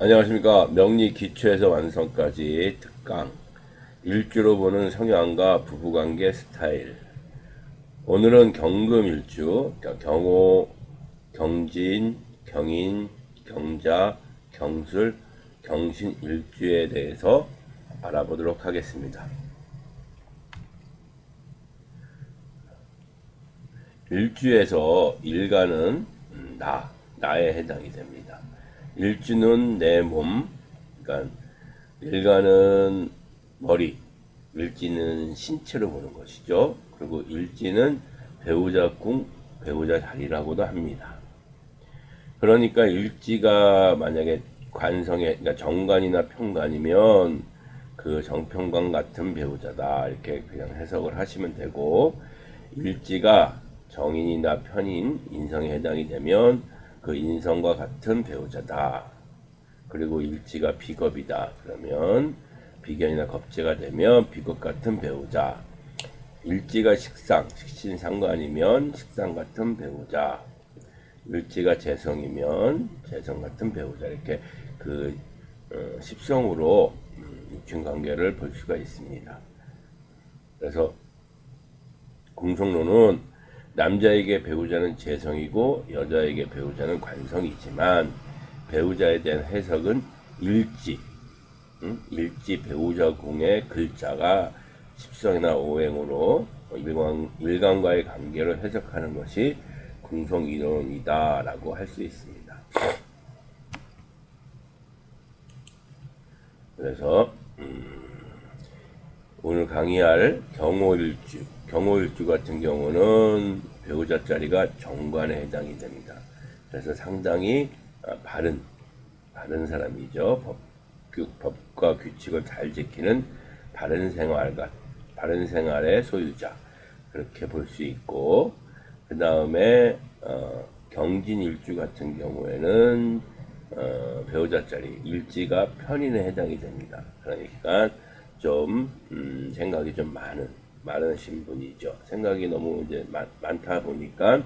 안녕하십니까. 명리 기초에서 완성까지 특강 일주로 보는 성향과 부부관계 스타일. 오늘은 경금일주, 경호, 경진, 경인, 경자, 경술, 경신일주에 대해서 알아보도록 하겠습니다. 일주에서 일간은 나에 해당이 됩니다. 일주는 내 몸, 그러니까 일간은 머리, 일지는 신체로 보는 것이죠. 그리고 일지는 배우자 궁, 배우자 자리라고도 합니다. 그러니까 일지가 만약에 관성에, 그러니까 정관이나 평관이면 그 정평관 같은 배우자다. 이렇게 그냥 해석을 하시면 되고, 일지가 정인이나 편인, 인성에 해당이 되면 그 인성과 같은 배우자다. 그리고 일지가 비겁이다. 그러면 비견이나 겁재가 되면 비겁 같은 배우자. 일지가 식상, 식신상관이면 식상 같은 배우자. 일지가 재성이면 재성 같은 배우자. 이렇게 그 십성으로 육친관계를 볼 수가 있습니다. 그래서 궁성론은 남자에게 배우자는 재성이고 여자에게 배우자는 관성이지만 배우자에 대한 해석은 일지, 일지 배우자 궁의 글자가 십성이나 오행으로 일간과의 관계를 해석하는 것이 궁성이론이다라고 할 수 있습니다. 그래서 오늘 강의할 경호일주 같은 경우는 배우자 자리가 정관에 해당이 됩니다. 그래서 상당히 바른 사람이죠. 법과 규칙을 잘 지키는 바른 생활의 소유자 그렇게 볼 수 있고, 그 다음에 경진일주 같은 경우에는 배우자 자리 일지가 편인에 해당이 됩니다. 그러니까 좀 생각이 좀 많은 신분이죠. 생각이 너무 이제 많다 보니까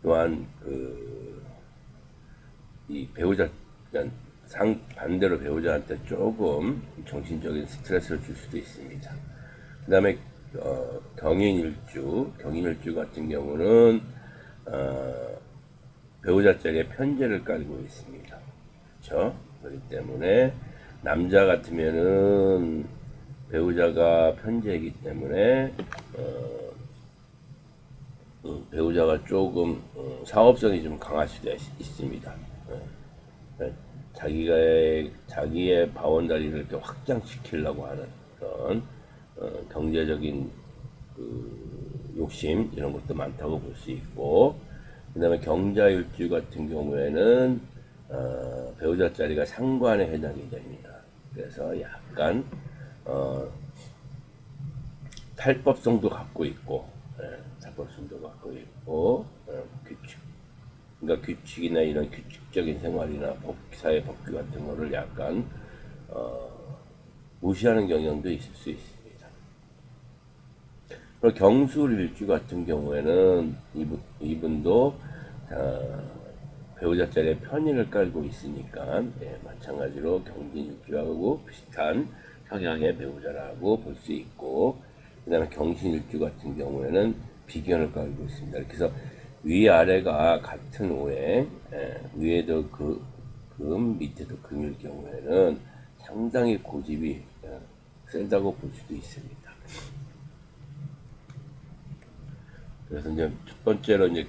또한 이 배우자, 그러니까 반대로 배우자한테 조금 정신적인 스트레스를 줄 수도 있습니다. 그 다음에 경인일주 같은 경우는 배우자 자리에 편제를 깔고 있습니다. 그렇죠? 그렇기 때문에 남자 같으면은 배우자가 편제이기 때문에 배우자가 조금 사업성이 좀 강할 수도 있습니다. 자기의 바운다리를 이렇게 확장시키려고 하는 그런 경제적인 욕심 이런 것도 많다고 볼 수 있고, 그 다음에 경자일주 같은 경우에는 배우자 자리가 상관에 해당이 됩니다. 그래서 약간 탈법성도 갖고 있고, 탈법성도 갖고 있고, 규칙, 그러니까 규칙이나 이런 규칙적인 생활이나 사회 법규 같은 거를 약간 무시하는 경향도 있을 수 있습니다. 그리고 경술일주 같은 경우에는 이분도 배우자 자리에 편인을 깔고 있으니까 마찬가지로 경진일주하고 비슷한 성향의 배우자라고 볼 수 있고, 그 다음에 경신일주 같은 경우에는 비견을 깔고 있습니다. 그래서 위아래가 같은 오행, 위에도 금, 밑에도 금일 경우에는 상당히 고집이 세다고 볼 수도 있습니다. 그래서 이제 첫 번째로 이제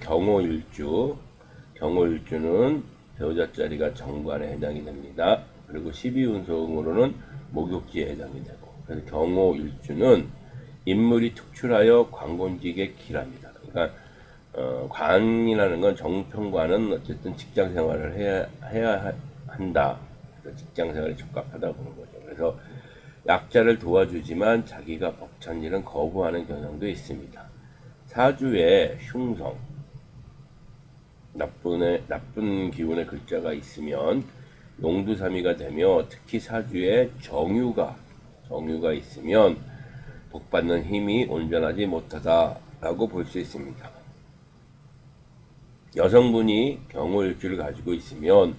경호일주는 배우자 자리가 정관에 해당이 됩니다. 그리고 12운송으로는 목욕지에 해당이 되고, 그래서 경호일주는 인물이 특출하여 관곤직에 길합니다. 그러니까 관이라는 건 정평관은 어쨌든 직장 생활을 해야 한다. 그래서 직장 생활에 적합하다 보는 거죠. 그래서 약자를 도와주지만 자기가 벅찬 일은 거부하는 경향도 있습니다. 사주에 흉성, 나쁜 기운의 글자가 있으면 용두사미가 되며, 특히 사주에 정유가 있으면 복받는 힘이 온전하지 못하다라고 볼 수 있습니다. 여성분이 경호일주를 가지고 있으면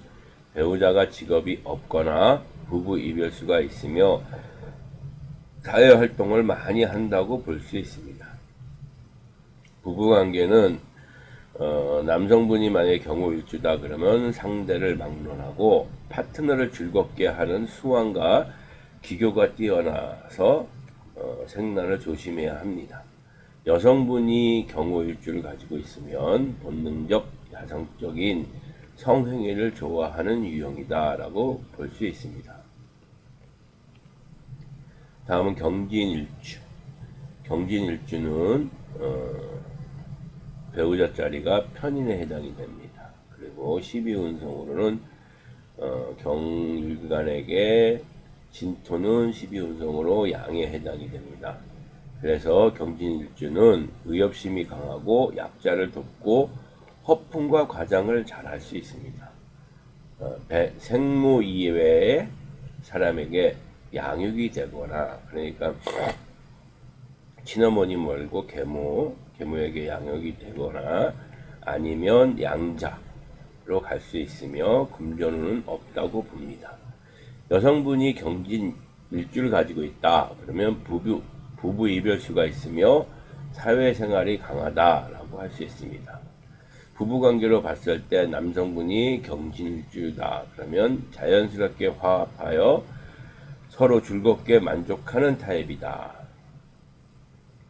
배우자가 직업이 없거나 부부 이별수가 있으며 사회활동을 많이 한다고 볼 수 있습니다. 부부관계는 남성분이 만약에 경호일주다 그러면 상대를 막론하고 파트너를 즐겁게 하는 수완과 기교가 뛰어나서 생란을 조심해야 합니다. 여성분이 경호일주를 가지고 있으면 본능적 야성적인 성행위를 좋아하는 유형이다 라고 볼 수 있습니다. 다음은 경진일주. 경진일주는 배우자 자리가 편인에 해당이 됩니다. 그리고 12운성으로는 경일간에게 진토는 12운성으로 양에 해당이 됩니다. 그래서 경진일주는 의협심이 강하고 약자를 돕고 허풍과 과장을 잘 할 수 있습니다. 생모 이외의 사람에게 양육이 되거나, 그러니까 친어머니 말고 계모에게 양육이 되거나 아니면 양자로 갈 수 있으며 금전운은 없다고 봅니다. 여성분이 경진 일주를 가지고 있다 그러면 부부 이별수가 있으며 사회생활이 강하다라고 할 수 있습니다. 부부관계로 봤을 때 남성분이 경진일주다 그러면 자연스럽게 화합하여 서로 즐겁게 만족하는 타입이다.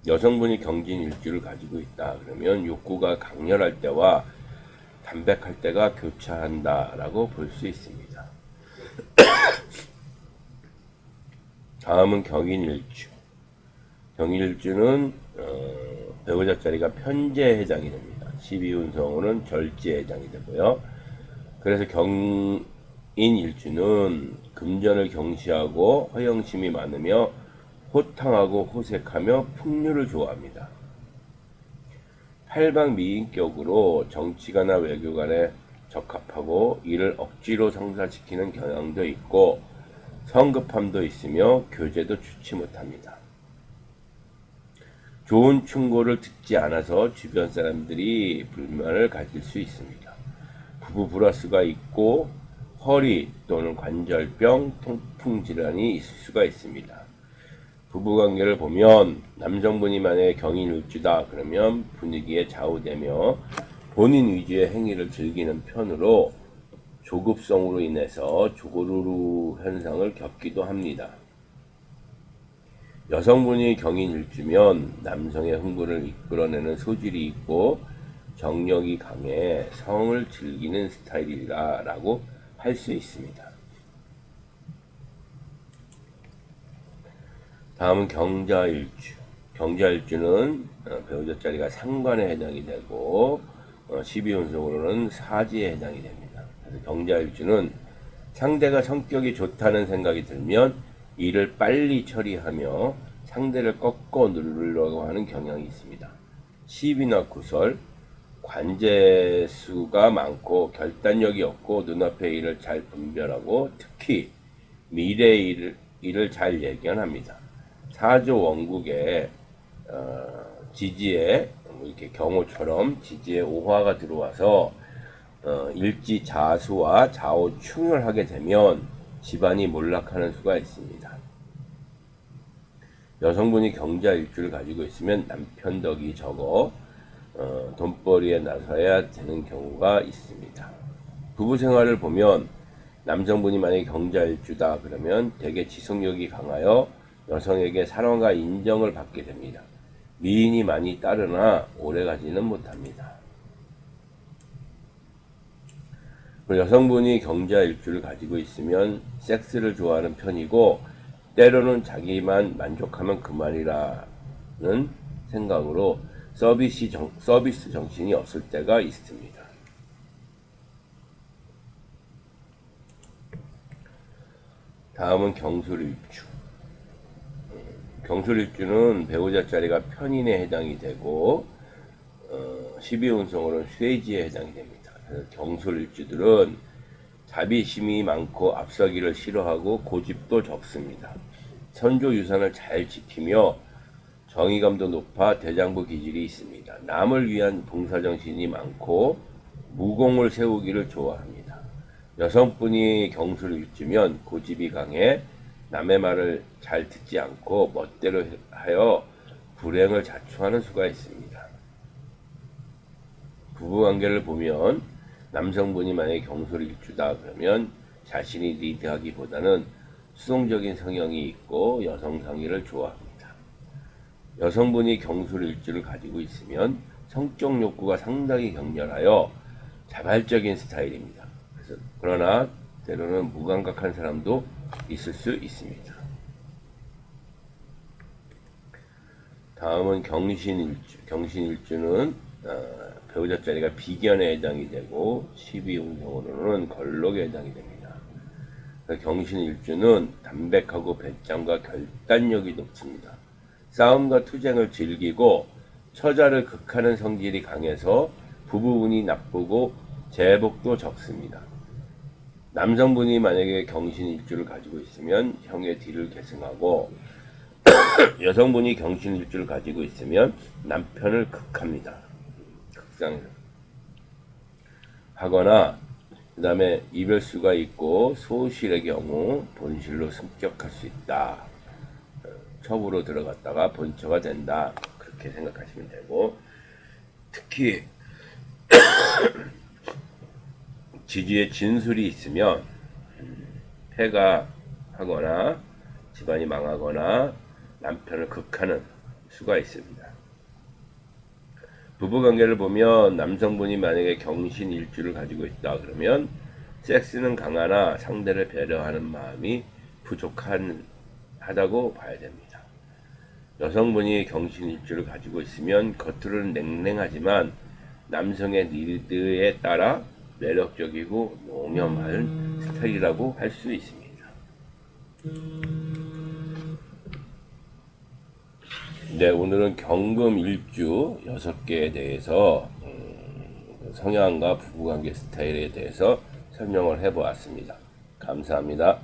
여성분이 경진일주를 가지고 있다 그러면 욕구가 강렬할 때와 담백할 때가 교차한다 라고 볼 수 있습니다. 다음은 경인일주. 경인일주는 배우자 자리가 편재에 해당이 됩니다. 12운성으로는 절지에 해당이 되고요. 그래서 경인일주는 금전을 경시하고 허영심이 많으며 호탕하고 호색하며 풍류를 좋아합니다. 팔방미인격으로 정치가나 외교관에 적합하고 이를 억지로 성사시키는 경향도 있고 성급함도 있으며 교제도 좋지 못합니다. 좋은 충고를 듣지 않아서 주변 사람들이 불만을 가질 수 있습니다. 부부 불화수가 있고 허리 또는 관절병, 통풍 질환이 있을 수가 있습니다. 부부관계를 보면 남성분이 만약에 경인일주다 그러면 분위기에 좌우되며 본인 위주의 행위를 즐기는 편으로 조급성으로 인해서 조고루루 현상을 겪기도 합니다. 여성분이 경인일주면 남성의 흥분을 이끌어내는 소질이 있고 정력이 강해 성을 즐기는 스타일이라고 할 수 있습니다. 다음은 경자일주. 경자일주는 배우자 자리가 상관에 해당이 되고 12운성으로는 사지에 해당이 됩니다. 그래서 경자일주는 상대가 성격이 좋다는 생각이 들면 일을 빨리 처리하며 상대를 꺾어 누르려고 하는 경향이 있습니다. 시비나 구설, 관제수가 많고 결단력이 없고 눈앞의 일을 잘 분별하고 특히 미래의 일을 잘 예견합니다. 사조 원국에 지지에 이렇게 경호처럼 지지에 오화가 들어와서 일지자수와 좌우충을 하게 되면 집안이 몰락하는 수가 있습니다. 여성분이 경자일주를 가지고 있으면 남편 덕이 적어 돈벌이에 나서야 되는 경우가 있습니다. 부부 생활을 보면 남성분이 만약에 경자일주다 그러면 대개 지속력이 강하여 여성에게 사랑과 인정을 받게 됩니다. 미인이 많이 따르나 오래가지는 못합니다. 여성분이 경자일주를 가지고 있으면 섹스를 좋아하는 편이고 때로는 자기만 만족하면 그만이라는 생각으로 서비스 정신이 없을 때가 있습니다. 다음은 경술일주. 경술일주는 배우자 자리가 편인에 해당이 되고 12운성으로는 쇠지에 해당이 됩니다. 그래서 경술일주들은 자비심이 많고 앞서기를 싫어하고 고집도 적습니다. 선조 유산을 잘 지키며 정의감도 높아 대장부 기질이 있습니다. 남을 위한 봉사정신이 많고 무공을 세우기를 좋아합니다. 여성분이 경술을 일주면 고집이 강해 남의 말을 잘 듣지 않고 멋대로 하여 불행을 자초하는 수가 있습니다. 부부관계를 보면 남성분이 만약에 경술을 일주다 그러면 자신이 리드하기보다는 수동적인 성향이 있고 여성 상의를 좋아합니다. 여성분이 경술 일주를 가지고 있으면 성적 욕구가 상당히 격렬하여 자발적인 스타일입니다. 그러나 때로는 무감각한 사람도 있을 수 있습니다. 다음은 경신일주. 경신일주는 배우자 자리가 비견에 해당이 되고 12운성으로는 걸록에 해당이 됩니다. 경신일주는 담백하고 배짱과 결단력이 높습니다. 싸움과 투쟁을 즐기고 처자를 극하는 성질이 강해서 부부운이 나쁘고 재복도 적습니다. 남성분이 만약에 경신일주를 가지고 있으면 형의 뒤를 계승하고 여성분이 경신일주를 가지고 있으면 남편을 극합니다. 하거나 그 다음에 이별수가 있고 소실의 경우 본실로 승격할 수 있다. 첩으로 들어갔다가 본처가 된다. 그렇게 생각하시면 되고, 특히 지지에 진술이 있으면 폐가 하거나 집안이 망하거나 남편을 극하는 수가 있습니다. 부부관계를 보면 남성분이 만약에 경신일주를 가지고 있다 그러면 섹스는 강하나 상대를 배려하는 마음이 부족하다고 봐야 됩니다. 여성분이 경신일주를 가지고 있으면 겉으로는 냉랭하지만 남성의 니드에 따라 매력적이고 노념한 스타일이라고 할 수 있습니다. 네, 오늘은 경금 일주 6개에 대해서 성향과 부부관계 스타일에 대해서 설명을 해보았습니다. 감사합니다.